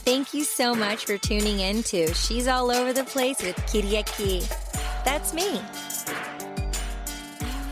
Thank you so much for tuning in to She's All Over the Place with Kiriaki. That's me.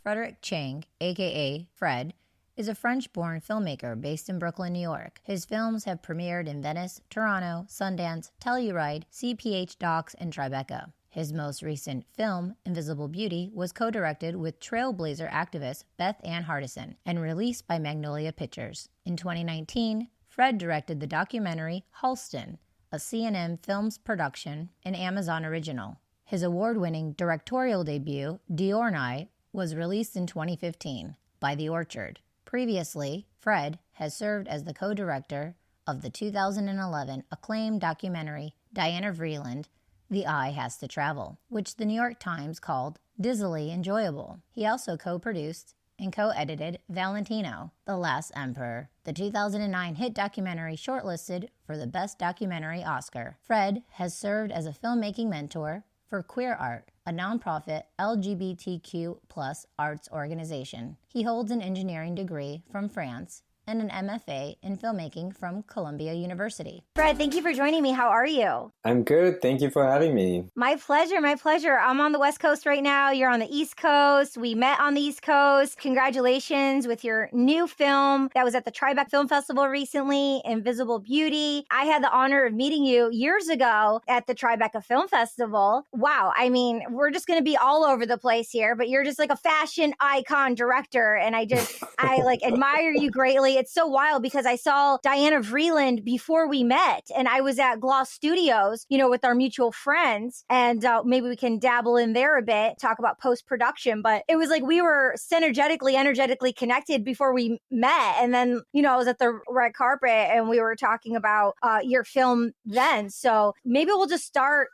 Frederick Chang, aka Fred, is a French-born filmmaker based in Brooklyn, New York. His films have premiered in Venice, Toronto, Sundance, Telluride, CPH Docs, and Tribeca. His most recent film, Invisible Beauty, was co-directed with trailblazer activist Beth Ann Hardison and released by Magnolia Pictures. In 2019, Fred directed the documentary Halston, a CNN Films production and Amazon original. His award-winning directorial debut, Dior, was released in 2015 by The Orchard. Previously, Fred has served as the co-director of the 2011 acclaimed documentary Diana Vreeland, The Eye Has to Travel, which the New York Times called dizzily enjoyable. He also co-produced and co-edited Valentino, The Last Emperor, the 2009 hit documentary shortlisted for the Best Documentary Oscar. Fred has served as a filmmaking mentor for Queer Art, a nonprofit LGBTQ+ arts organization. He holds an engineering degree from France and an MFA in filmmaking from Columbia University. Fred, thank you for joining me. How are you? I'm good. Thank you for having me. My pleasure, my pleasure. I'm on the West Coast right now. You're on the East Coast. We met on the East Coast. Congratulations with your new film that was at the Tribeca Film Festival recently, Invisible Beauty. I had the honor of meeting you years ago at the Tribeca Film Festival. Wow. I mean, we're just going to be all over the place here, but you're just like a fashion icon director. And I like admire you greatly. It's so wild because I saw Diana Vreeland before we met, and I was at Gloss Studios, with our mutual friends, and maybe we can dabble in there a bit, talk about post-production, but it was like we were energetically connected before we met, and then, I was at the red carpet, and we were talking about your film then, so maybe we'll just start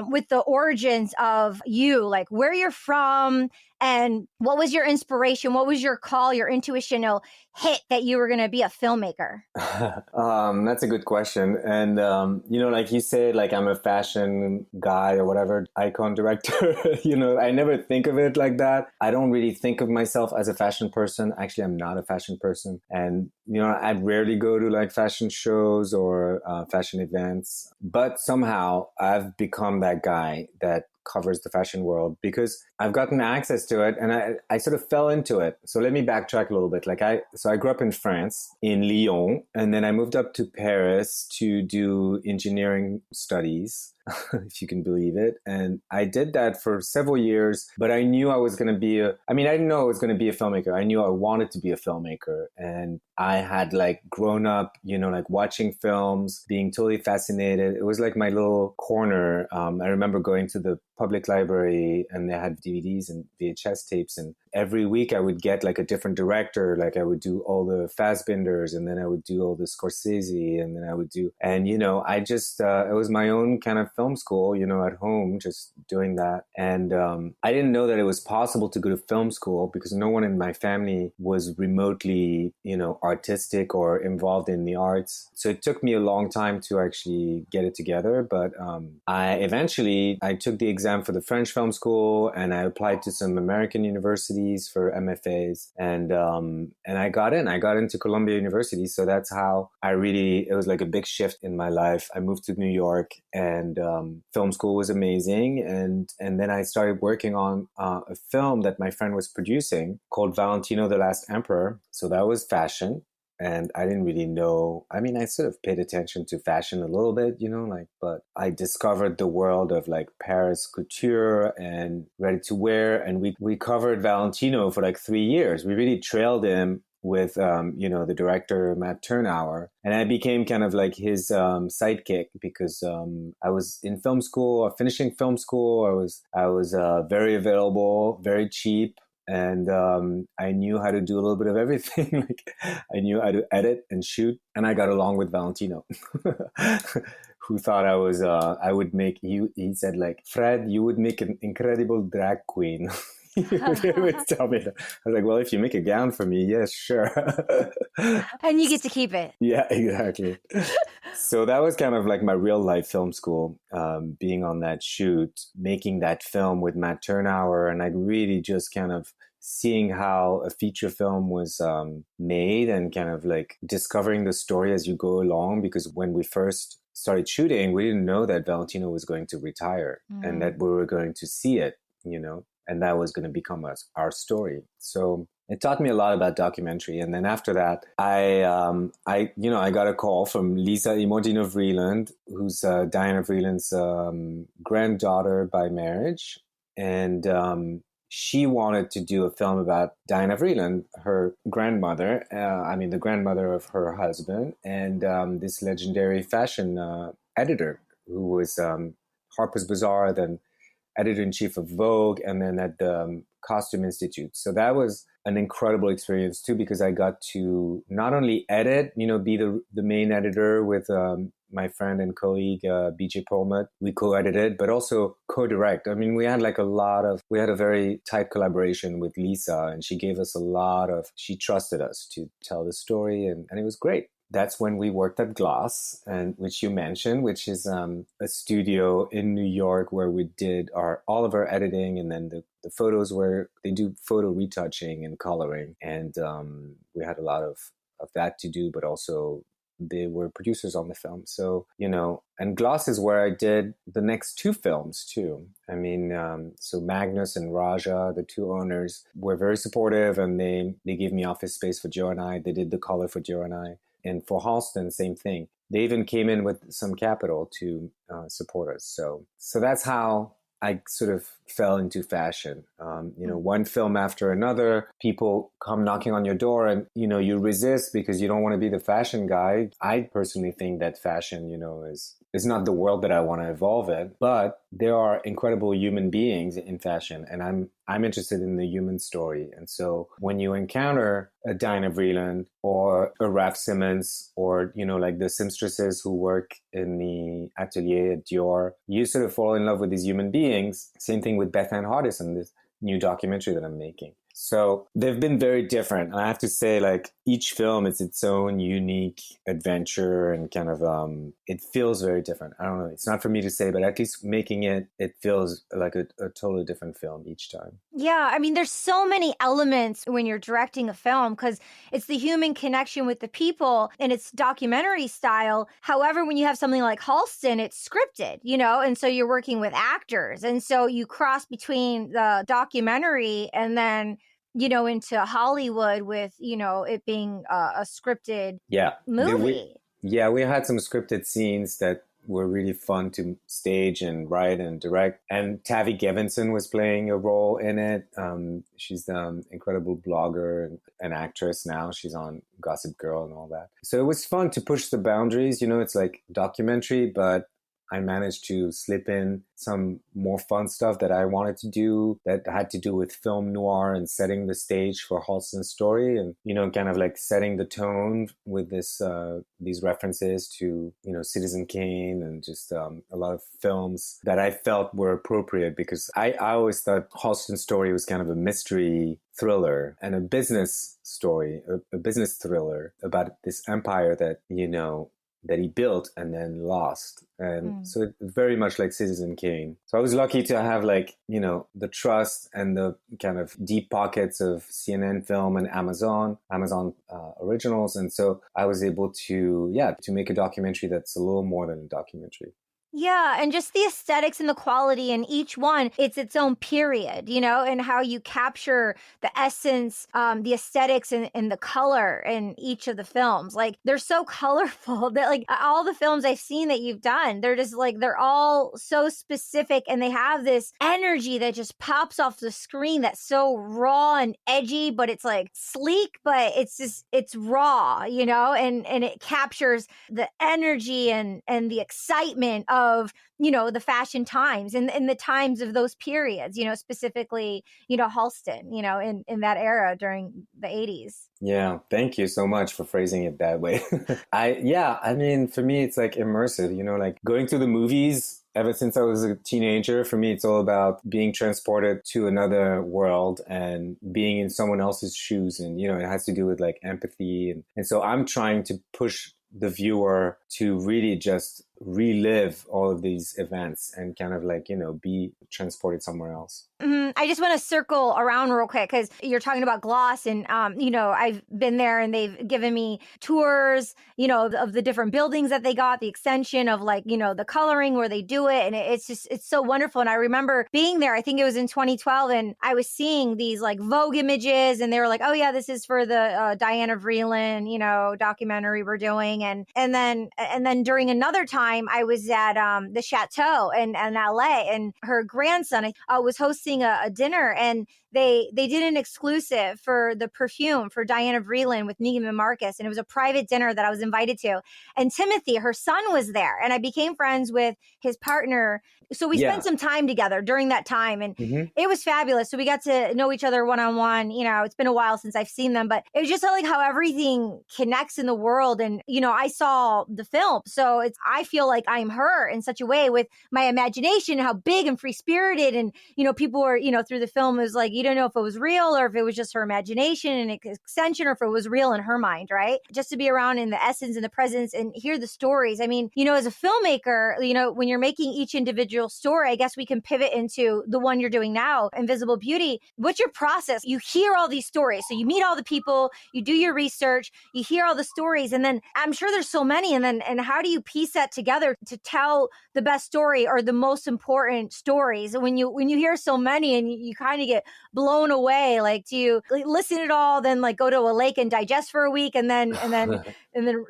with the origins of you, like where you're from, and what was your inspiration? What was your call, your intuitional hit that you were going to be a filmmaker? That's a good question. And, like you said, like I'm a fashion guy or whatever, icon director, I never think of it like that. I don't really think of myself as a fashion person. Actually, I'm not a fashion person. And, I rarely go to like fashion shows or fashion events, but somehow I've become that guy that covers the fashion world because I've gotten access to it and I sort of fell into it. So let me backtrack a little bit. I grew up in France, in Lyon, and then I moved up to Paris to do engineering studies, if you can believe it. And I did that for several years, but I knew I was going to be I didn't know I was going to be a filmmaker. I knew I wanted to be a filmmaker. And I had like grown up, like watching films, being totally fascinated. It was like my little corner. I remember going to the public library and they had DVDs and VHS tapes. And every week I would get like a different director. Like I would do all the Fassbinders and then I would do all the Scorsese and then I would do, and I just, it was my own kind of film school, at home, just doing that. And I didn't know that it was possible to go to film school because no one in my family was remotely, artistic or involved in the arts. So it took me a long time to actually get it together. But I took the exam for the French film school and I applied to some American universities for MFAs and I got in. I got into Columbia University. So that's how it was like a big shift in my life. I moved to New York and film school was amazing. And then I started working on a film that my friend was producing called Valentino, The Last Emperor. So that was fashion. And I didn't really know. I sort of paid attention to fashion a little bit, but I discovered the world of like Paris couture and ready to wear. And we covered Valentino for like 3 years. We really trailed him with, the director, Matt Turnauer. And I became kind of like his sidekick because I was in film school, finishing film school. I was very available, very cheap. And I knew how to do a little bit of everything. Like I knew how to edit and shoot, and I got along with Valentino, who thought I would make. He said like, Fred, you would make an incredible drag queen. He would tell me that. I was like, well, if you make a gown for me, yes, sure. And you get to keep it. Yeah, exactly. So that was kind of like my real life film school, being on that shoot, making that film with Matt Turnauer. And I'd really just kind of seeing how a feature film was made and kind of like discovering the story as you go along. Because when we first started shooting, we didn't know that Valentino was going to retire and that we were going to see it, and that was going to become our story. So it taught me a lot about documentary. And then after that, I got a call from Lisa Imordino Vreeland, who's Diana Vreeland's granddaughter by marriage. And she wanted to do a film about Diana Vreeland, her grandmother, the grandmother of her husband, and this legendary fashion editor who was Harper's Bazaar, then editor-in-chief of Vogue, and then at the Costume Institute. So that was an incredible experience too, because I got to not only edit, be the main editor with my friend and colleague BJ Polmut. We co-edited, but also co-direct. I mean, we had a very tight collaboration with Lisa, and she gave us she trusted us to tell the story, and it was great. That's when we worked at Gloss, and which you mentioned, which is a studio in New York where we did all of our editing, and then the photos where they do photo retouching and coloring, and we had a lot of that to do, but also they were producers on the film. So, and Gloss is where I did the next two films too. I mean, so Magnus and Raja, the two owners, were very supportive, and they gave me office space for Joe and I. They did the color for Joe and I. And for Halston, same thing. They even came in with some capital to support us. So that's how I sort of fell into fashion. One film after another, people come knocking on your door, and you resist because you don't want to be the fashion guy. I personally think that fashion, is not the world that I want to evolve in. But there are incredible human beings in fashion, and I'm interested in the human story. And so when you encounter a Diana Vreeland or a Raf Simons, or like the seamstresses who work in the atelier at Dior, you sort of fall in love with these human beings. Same thing with Beth Ann Hardison, this new documentary that I'm making. So they've been very different. And I have to say, like, each film is its own unique adventure, and kind of, it feels very different. I don't know. It's not for me to say, but at least making it feels like a totally different film each time. Yeah. I mean, there's so many elements when you're directing a film, because it's the human connection with the people and it's documentary style. However, when you have something like Halston, it's scripted, and so you're working with actors. And so you cross between the documentary and then into Hollywood with, it being a scripted movie. We had some scripted scenes that were really fun to stage and write and direct. And Tavi Gevinson was playing a role in it. She's an incredible blogger and actress now. She's on Gossip Girl and all that. So it was fun to push the boundaries. It's like documentary, but I managed to slip in some more fun stuff that I wanted to do that had to do with film noir and setting the stage for Halston's story, and kind of like setting the tone with these references to Citizen Kane and just a lot of films that I felt were appropriate, because I always thought Halston's story was kind of a mystery thriller and a business story, a business thriller about this empire that that he built and then lost. And so it's very much like Citizen Kane. So I was lucky to have the trust and the kind of deep pockets of CNN Film and Amazon Originals. And so I was able to make a documentary that's a little more than a documentary. Yeah, and just the aesthetics and the quality in each one, it's its own period, and how you capture the essence, the aesthetics and the color in each of the films. Like, they're so colorful that, like, all the films I've seen that you've done, they're just like, they're all so specific, and they have this energy that just pops off the screen that's so raw and edgy, but it's like sleek, but it's raw, and it captures the energy and the excitement of the fashion times and the times of those periods, specifically, Halston, in that era during the 80s. Yeah, thank you so much for phrasing it that way. For me, it's like immersive, like going to the movies. Ever since I was a teenager, for me, it's all about being transported to another world and being in someone else's shoes. And, it has to do with like empathy. And so I'm trying to push the viewer to really just relive all of these events and kind of like, be transported somewhere else. I just want to circle around real quick because you're talking about gloss, and I've been there and they've given me tours, of the different buildings that they got, the extension of like, the coloring where they do it, and it's so wonderful. And I remember being there. I think it was in 2012, and I was seeing these like Vogue images, and they were like, "Oh yeah, this is for the Diana Vreeland, documentary we're doing." And then during another time, I was at the Chateau in LA, and her grandson was hosting a dinner, and they did an exclusive for the perfume for Diana Vreeland with Neiman Marcus, and it was a private dinner that I was invited to. And Timothy, her son, was there, and I became friends with his partner. So we spent some time together during that time, and it was fabulous. So we got to know each other one-on-one. It's been a while since I've seen them, but it was just like how everything connects in the world. And, I saw the film. So I feel like I'm her in such a way with my imagination, how big and free-spirited. And, people were, through the film, it was like, you don't know if it was real or if it was just her imagination and extension, or if it was real in her mind, right? Just to be around in the essence and the presence and hear the stories. I mean, as a filmmaker, when you're making each individual story, I guess we can pivot into the one you're doing now, Invisible Beauty. What's your process? You hear all these stories. So you meet all the people, you do your research, you hear all the stories, and then I'm sure there's so many. And how do you piece that together to tell the best story or the most important stories? And when you hear so many and you kind of get blown away, like, do you listen it all, then like go to a lake and digest for a week and then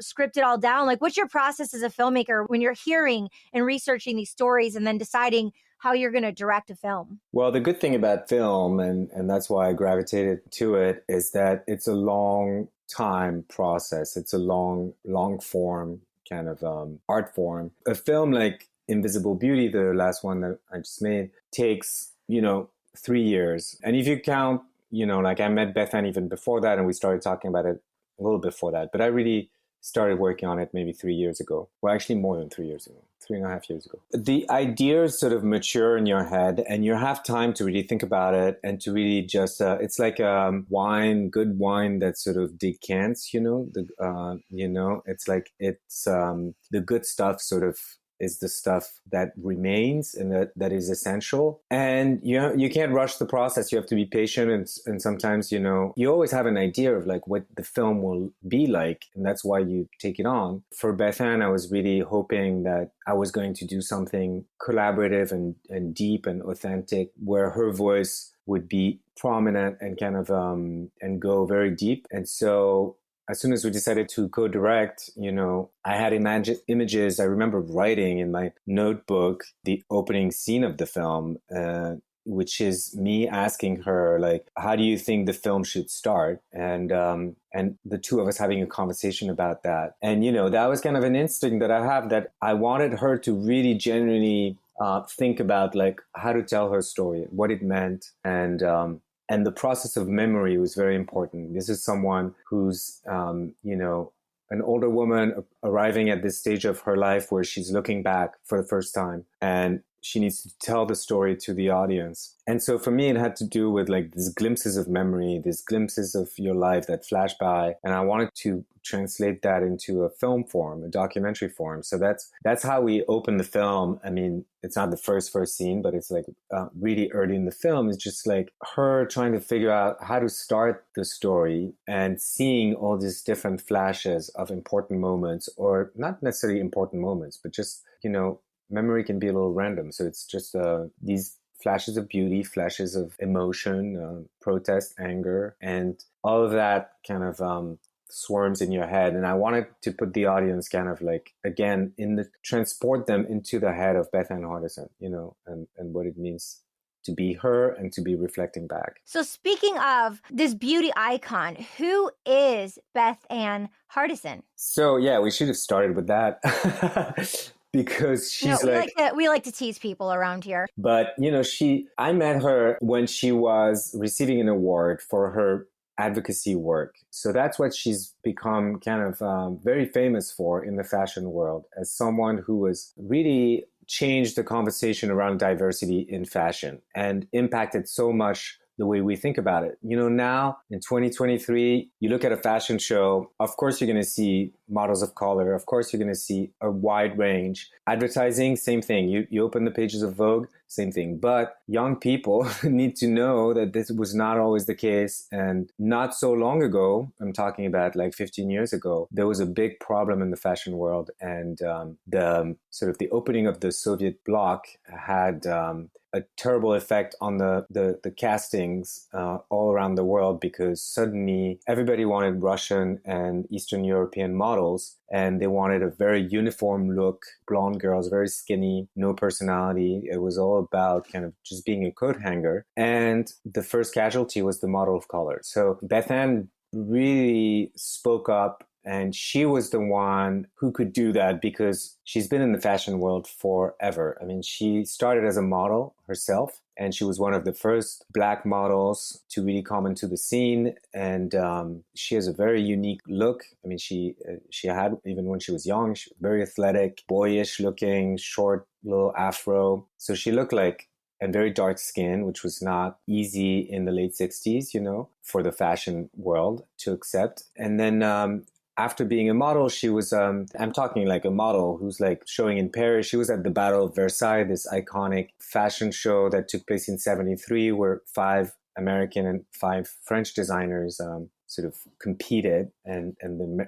script it all down? Like, what's your process as a filmmaker when you're hearing and researching these stories and then deciding how you're going to direct a film? Well, the good thing about film, and that's why I gravitated to it, is that it's a long time process. It's a long form kind of art form. A film like Invisible Beauty, the last one that I just made, takes 3 years. And if you count, like I met Beth Ann even before that, and we started talking about it a little before that, but I really started working on it maybe 3 years ago. Well, actually more than 3 years ago, 3.5 years ago. The ideas sort of mature in your head, and you have time to really think about it and to really just, it's like wine, good wine that sort of decants, it's like the good stuff sort of is the stuff that remains and that is essential. And you can't rush the process. You have to be patient. And sometimes, you always have an idea of like what the film will be like. And that's why you take it on. For Beth Ann, I was really hoping that I was going to do something collaborative and deep and authentic, where her voice would be prominent and kind of and go very deep. And so as soon as we decided to co-direct, I had images. I remember writing in my notebook the opening scene of the film, which is me asking her, like, how do you think the film should start? And the two of us having a conversation about that. And, that was kind of an instinct that I have, that I wanted her to really genuinely think about, like, how to tell her story, what it meant. And the process of memory was very important. This is someone who's, an older woman arriving at this stage of her life where she's looking back for the first time, and she needs to tell the story to the audience. And so for me, it had to do with like these glimpses of memory, these glimpses of your life that flash by. And I wanted to translate that into a film form, a documentary form. So that's how we open the film. I mean, it's not the first scene, but it's like really early in the film. It's just like her trying to figure out how to start the story and seeing all these different flashes of important moments, or not necessarily important moments, but just, memory can be a little random. So it's just these flashes of beauty, flashes of emotion, protest, anger, and all of that kind of swarms in your head. And I wanted to put the audience kind of like, again, transport them into the head of Beth Ann Hardison, and what it means to be her and to be reflecting back. So speaking of this beauty icon, who is Beth Ann Hardison? So yeah, we should have started with that. Because she's we like to tease people around here. But, I met her when she was receiving an award for her advocacy work. So that's what she's become kind of very famous for in the fashion world, as someone who has really changed the conversation around diversity in fashion and impacted so much the way we think about it. Now in 2023, you look at a fashion show, of course you're going to see models of color. Of course you're going to see a wide range. Advertising, same thing. You open the pages of Vogue, same thing. But young people need to know that this was not always the case. And not so long ago, I'm talking about like 15 years ago, there was a big problem in the fashion world. And the sort of the opening of the Soviet bloc had a terrible effect on the castings all around the world, because suddenly everybody wanted Russian and Eastern European models, and they wanted a very uniform look, blonde girls, very skinny, no personality. It was all about kind of just being a coat hanger. And the first casualty was the model of color. So Beth Ann really spoke up, and she was the one who could do that because she's been in the fashion world forever. I mean, she started as a model herself, and she was one of the first Black models to really come into the scene. And she has a very unique look. I mean, she had, even when she was young, she was very athletic, boyish looking, short little afro. So she looked like, and very dark skin, which was not easy in the late 60s, for the fashion world to accept. And then after being a model, she was, I'm talking like a model who's like showing in Paris. She was at the Battle of Versailles, this iconic fashion show that took place in 73, where 5 American and 5 French designers sort of competed, and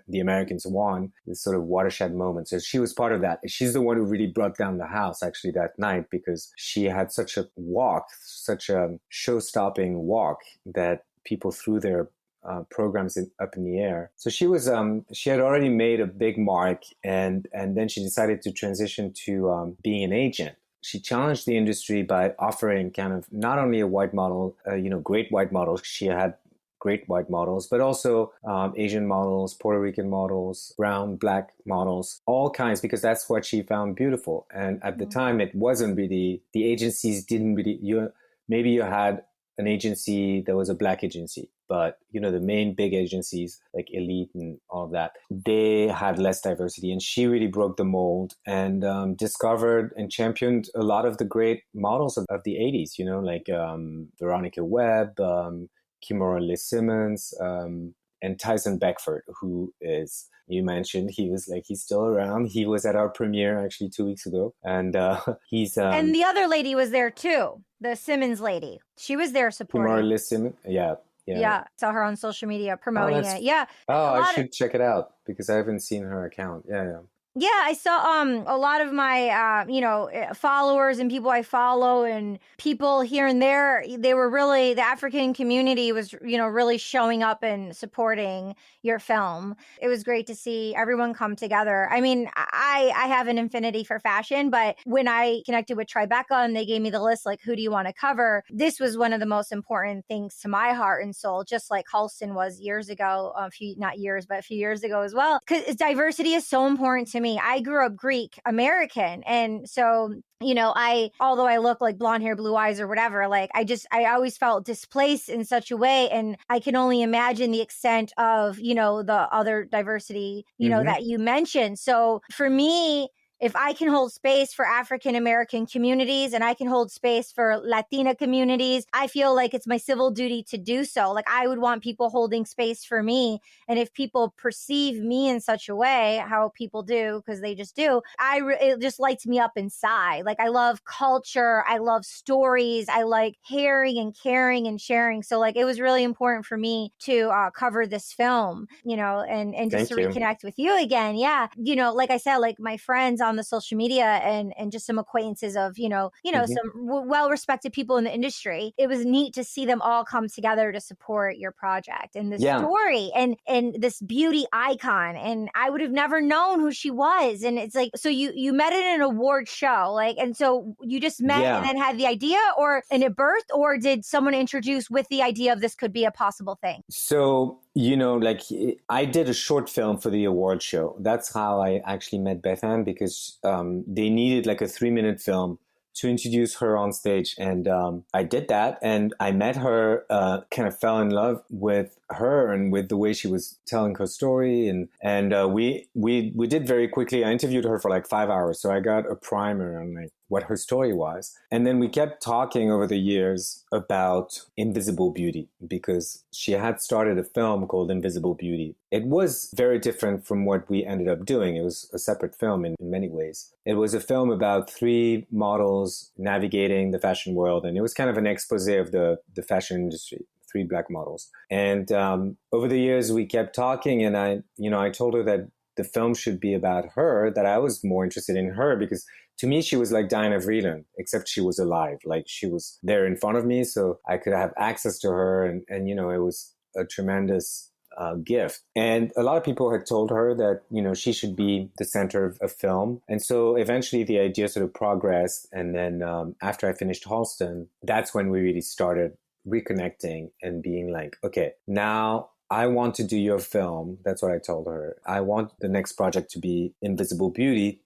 the Americans won, this sort of watershed moment. So she was part of that. She's the one who really brought down the house actually that night, because she had such a walk, such a show-stopping walk, that people threw their programs up in the air. So she was, she had already made a big mark, and then she decided to transition to being an agent. She challenged the industry by offering kind of not only a white model, great white models. She had great white models, but also Asian models, Puerto Rican models, brown, Black models, all kinds, because that's what she found beautiful. And at the time, it wasn't really, the agencies didn't really, maybe you had an agency that was a Black agency, but the main big agencies like Elite and all of that, they had less diversity. And she really broke the mold and discovered and championed a lot of the great models of the 80s, like Veronica Webb, Kimora Lee Simmons, and Tyson Beckford, who is, you mentioned, he's still around. He was at our premiere actually 2 weeks ago. And he's... and the other lady was there too, the Simmons lady. She was there supporting. Kimora Lee Simmons, yeah. Saw her on social media promoting it. Yeah. I should check it out because I haven't seen her account. Yeah. Yeah, I saw a lot of my followers and people I follow and people here and there. They were really, the African community was really showing up and supporting your film. It was great to see everyone come together. I mean, I have an affinity for fashion, but when I connected with Tribeca and they gave me the list, like, who do you want to cover? This was one of the most important things to my heart and soul, just like Halston was years ago, a few years ago as well. Because diversity is so important to me. I grew up Greek American. And so, although I look like blonde hair, blue eyes or whatever, like I always felt displaced in such a way. And I can only imagine the extent of, the other diversity, that you mentioned. So for me, if I can hold space for African American communities and I can hold space for Latina communities, I feel like it's my civil duty to do so. Like I would want people holding space for me. And if people perceive me in such a way, how people do, because they just do, it just lights me up inside. Like I love culture. I love stories. I like hearing and caring and sharing. So like it was really important for me to cover this film, and just to reconnect with you again. Yeah. Like I said, like my friends on the social media and just some acquaintances of, some well-respected people in the industry. It was neat to see them all come together to support your project and this story and this beauty icon. And I would have never known who she was. And it's like, so you met at an award show, like, and so you just met and then had the idea and it birthed, or did someone introduce with the idea of this could be a possible thing? So, like I did a short film for the award show. That's how I actually met Beth Ann, because they needed like a 3-minute film to introduce her on stage. And I did that, and I met her, kind of fell in love with her and with the way she was telling her story. And we did very quickly. I interviewed her for like 5 hours. So I got a primer on like what her story was. And then we kept talking over the years about Invisible Beauty, because she had started a film called Invisible Beauty. It was very different from what we ended up doing. It was a separate film in many ways. It was a film about 3 models navigating the fashion world, and it was kind of an expose of the fashion industry. 3 Black models. And over the years, we kept talking, and I told her that the film should be about her, that I was more interested in her, because to me, she was like Diana Vreeland, except she was alive. Like, she was there in front of me, so I could have access to her. And it was a tremendous gift. And a lot of people had told her that, she should be the center of a film. And so eventually the idea sort of progressed. And then after I finished Halston, that's when we really started reconnecting and being like, okay, now I want to do your film. That's what I told her. I want the next project to be Invisible Beauty,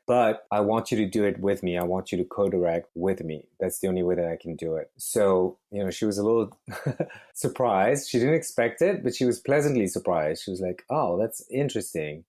but I want you to do it with me. I want you to co-direct with me. That's the only way that I can do it. So, she was a little surprised. She didn't expect it, but she was pleasantly surprised. She was like, oh, that's interesting.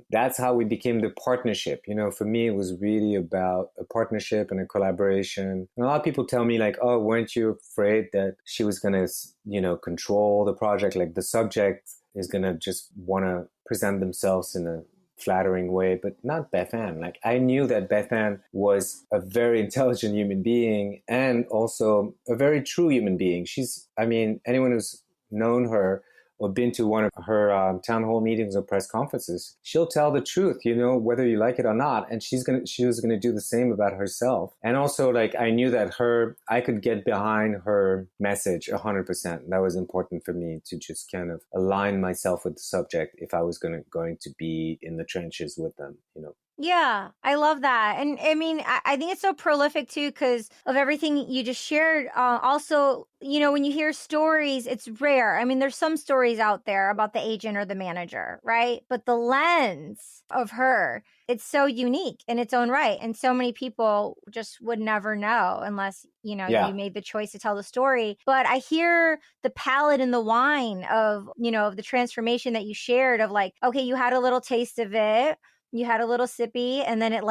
That's how we became the partnership. For me, it was really about a partnership and a collaboration. And a lot of people tell me like, oh, weren't you afraid that she was going to, control the project? Like, the subject is going to just want to present themselves in a flattering way, but not Bethan. Like, I knew that Bethan was a very intelligent human being and also a very true human being. Anyone who's known her or been to one of her town hall meetings or press conferences, she'll tell the truth, whether you like it or not. And she was gonna do the same about herself. And also, like, I knew that I could get behind her message 100%. That was important for me, to just kind of align myself with the subject if I was going to be in the trenches with them, Yeah, I love that. And I think it's so prolific too, because of everything you just shared. Also, when you hear stories, it's rare. There's some stories out there about the agent or the manager, right? But the lens of her, it's so unique in its own right. And so many people just would never know unless, you made the choice to tell the story. But I hear the palette and the wine of, of the transformation that you shared of like, okay, you had a little taste of it. You had a little sippy, and then it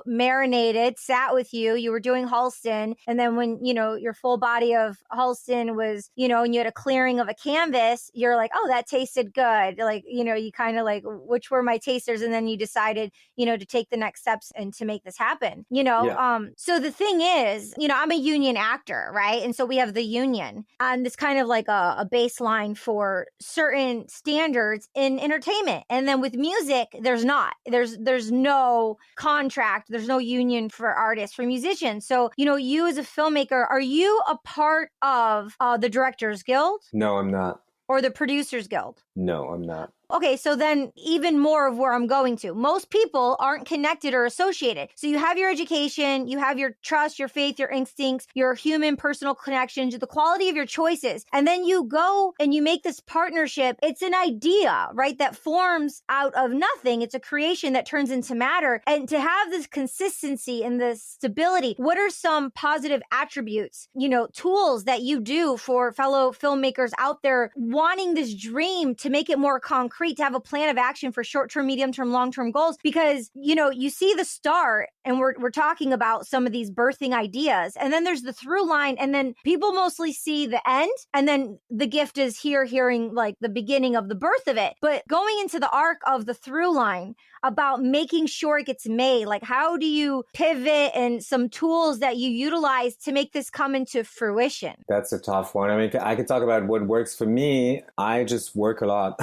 marinated, sat with you. You were doing Halston. And then when, your full body of Halston was, and you had a clearing of a canvas, you're like, oh, that tasted good. Like, you kind of like, which were my tasters? And then you decided, to take the next steps and to make this happen, Yeah. So the thing is, I'm a union actor, right? And so we have the union, and it's kind of like a baseline for certain standards in entertainment. And then with music, there's not. There's no contract, there's no union for artists, for musicians. So, you as a filmmaker, are you a part of the Directors Guild? No, I'm not. Or the Producers Guild? No, I'm not. Okay, so then even more of where I'm going to. Most people aren't connected or associated. So you have your education, you have your trust, your faith, your instincts, your human personal connections, the quality of your choices. And then you go and you make this partnership. It's an idea, right? That forms out of nothing. It's a creation that turns into matter. And to have this consistency and this stability, what are some positive attributes, tools that you do for fellow filmmakers out there wanting this dream to make it more concrete, to have a plan of action for short-term, medium-term, long-term goals? Because, you see the start, and we're talking about some of these birthing ideas, and then there's the through line, and then people mostly see the end, and then the gift is hearing like the beginning of the birth of it. But going into the arc of the through line about making sure it gets made, like how do you pivot and some tools that you utilize to make this come into fruition? That's a tough one. I could talk about what works for me. I just work a lot.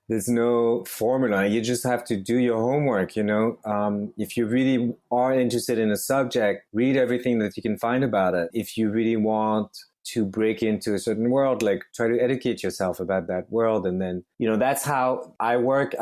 There's no formula. You just have to do your homework, If you really are interested in a subject, read everything that you can find about it. If you really want to break into a certain world, like try to educate yourself about that world. And then, that's how I work.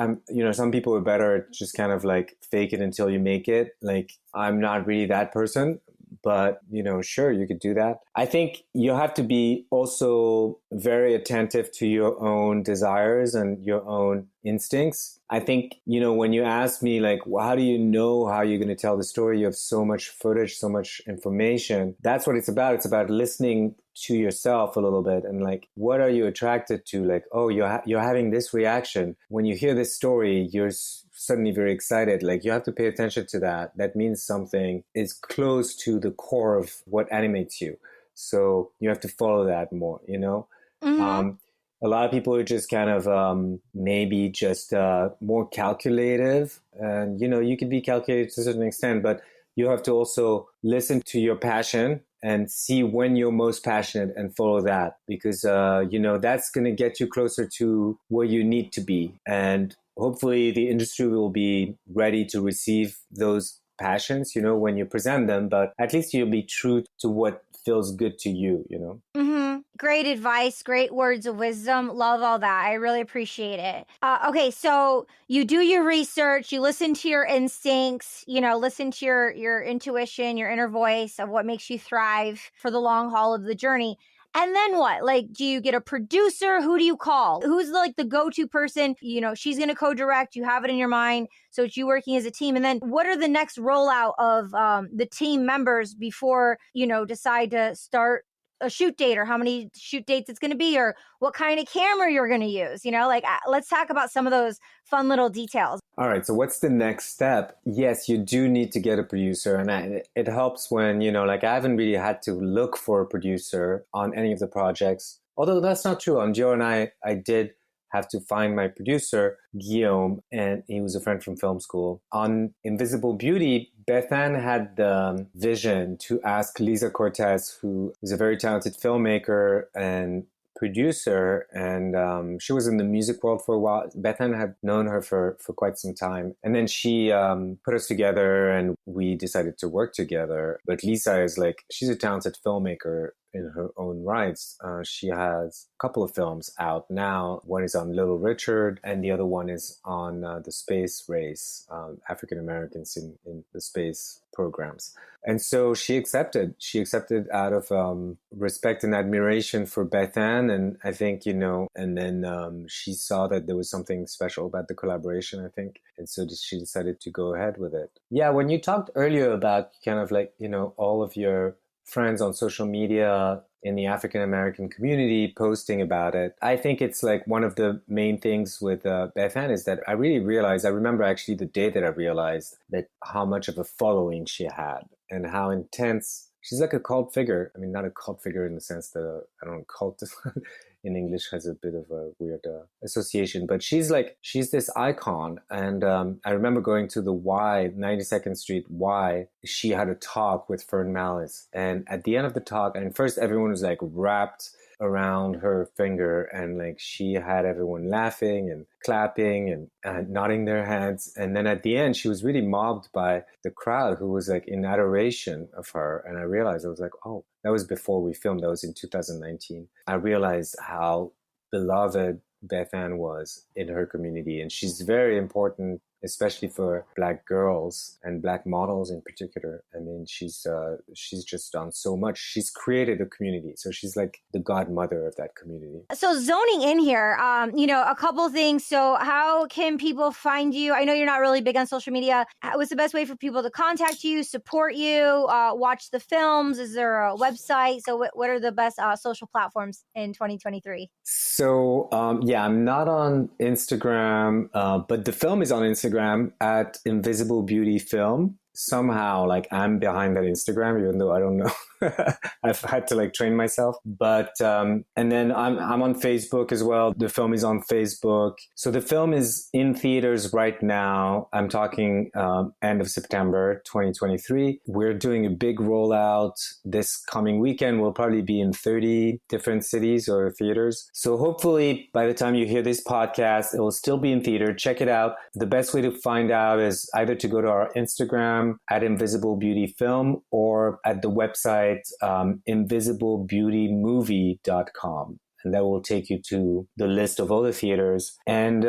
Some people are better at just kind of like fake it until you make it. Like, I'm not really that person. But, sure, you could do that. I think you have to be also very attentive to your own desires and your own instincts. I think, when you ask me, like, well, how do you know how you're going to tell the story? You have so much footage, so much information. That's what it's about. It's about listening to yourself a little bit and like, what are you attracted to? Like, oh, you're having this reaction. When you hear this story, you're suddenly very excited. Like, you have to pay attention to that. That means something is close to the core of what animates you. So you have to follow that more, you know? A lot of people are just kind of maybe just more calculative. And, you know, you can be calculated to a certain extent, but you have to also listen to your passion and see when you're most passionate and follow that, because, you know, that's going to get you closer to where you need to be. And hopefully the industry will be ready to receive those passions, you know, when you present them, but at least you'll be true to what feels good to you, you know? Great advice, great words of wisdom. Love all that. I really appreciate it. Okay, so you do your research, you listen to your instincts, you know, listen to your intuition, your inner voice of what makes you thrive for the long haul of the journey. And then what? Like, do you get a producer? Who do you call? Who's like the go-to person? You know, she's going to co-direct. You have it in your mind. So it's you working as a team. And then what are the next rollout of the team members before, you know, decide to start a shoot date, or how many shoot dates it's going to be, or what kind of camera you're going to use? You know, like, let's talk about some of those fun little details. All right. So what's the next step? Yes, you do need to get a producer. And it helps when, you know, like I haven't really had to look for a producer on any of the projects. Although that's not true. On Dior and I did have to find my producer, Guillaume, and he was a friend from film school. On Invisible Beauty, Bethan had the vision to ask Lisa Cortez, who is a very talented filmmaker and producer, and she was in the music world for a while. Bethan had known her for quite some time. And then she put us together and we decided to work together. But Lisa is like, she's a talented filmmaker in her own rights. She has a couple of films out now. One is on Little Richard, and the other one is on the space race, African Americans in the space programs. And so she accepted out of respect and admiration for Bethan. And I think, you know, and then she saw that there was something special about the collaboration, I think. And so she decided to go ahead with it. Yeah, when you talked earlier about kind of like, you know, all of your friends on social media in the African American community posting about it, I think it's like one of the main things with Bethan is that I really realized, I remember actually the day that I realized that how much of a following she had and how intense. She's like a cult figure. I mean, not a cult figure in the sense that, I don't know, cult in English has a bit of a weird association, but she's this icon. And I remember going to the Y, 92nd Street Y, she had a talk with Fern Malice. And at the end of the talk, and first everyone was like wrapped around her finger, and like she had everyone laughing and clapping and nodding their heads. And then at the end, she was really mobbed by the crowd who was like in adoration of her. And I realized, I was like, oh, that was before we filmed. That was in 2019. I realized how beloved Bethan was in her community. And she's very important, especially for Black girls and Black models in particular. I mean, she's just done so much. She's created a community. So she's like the godmother of that community. So zoning in here, you know, a couple things. So how can people find you? I know you're not really big on social media. What's the best way for people to contact you, support you, watch the films? Is there a website? So what are the best social platforms in 2023? So, yeah, I'm not on Instagram, but the film is on Instagram at Invisible Beauty Film. Somehow, like, I'm behind that Instagram, even though I don't know. I've had to like train myself. But and then I'm on Facebook as well. The film is on Facebook. So the film is in theaters right now. I'm talking end of September 2023. We're doing a big rollout this coming weekend. We'll probably be in 30 different cities or theaters. So hopefully by the time you hear this podcast, it will still be in theater. Check it out. The best way to find out is either to go to our Instagram at Invisible Beauty Film or at the website invisiblebeautymovie.com. and that will take you to the list of all the theaters. And,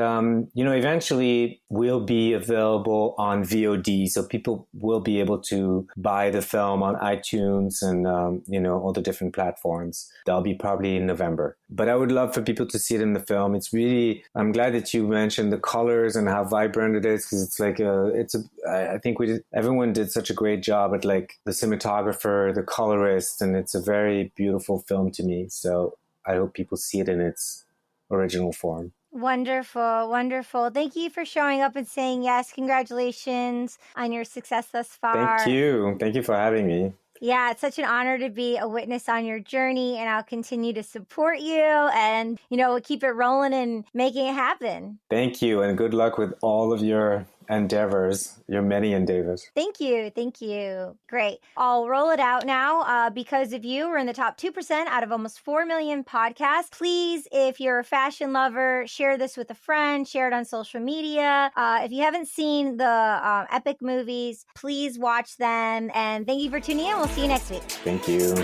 eventually we'll be available on VOD. So people will be able to buy the film on iTunes and, all the different platforms. That'll be probably in November. But I would love for people to see it in the film. It's really, I'm glad that you mentioned the colors and how vibrant it is, because it's like I think everyone did such a great job at like the cinematographer, the colorist, and it's a very beautiful film to me. So I hope people see it in its original form. Wonderful, wonderful. Thank you for showing up and saying yes. Congratulations on your success thus far. Thank you. Thank you for having me. Yeah, it's such an honor to be a witness on your journey, and I'll continue to support you and, we'll keep it rolling and making it happen. Thank you, and good luck with all of your endeavors, your many endeavors. Thank you. Thank you. Great. I'll roll it out now. Because of you, we're in the top 2% out of almost 4 million podcasts. Please, if you're a fashion lover, share this with a friend, share it on social media. If you haven't seen the epic movies, please watch them. And thank you for tuning in. We'll see you next week. Thank you.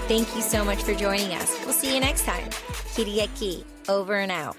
Thank you so much for joining us. We'll see you next time. Kiriaki, over and out.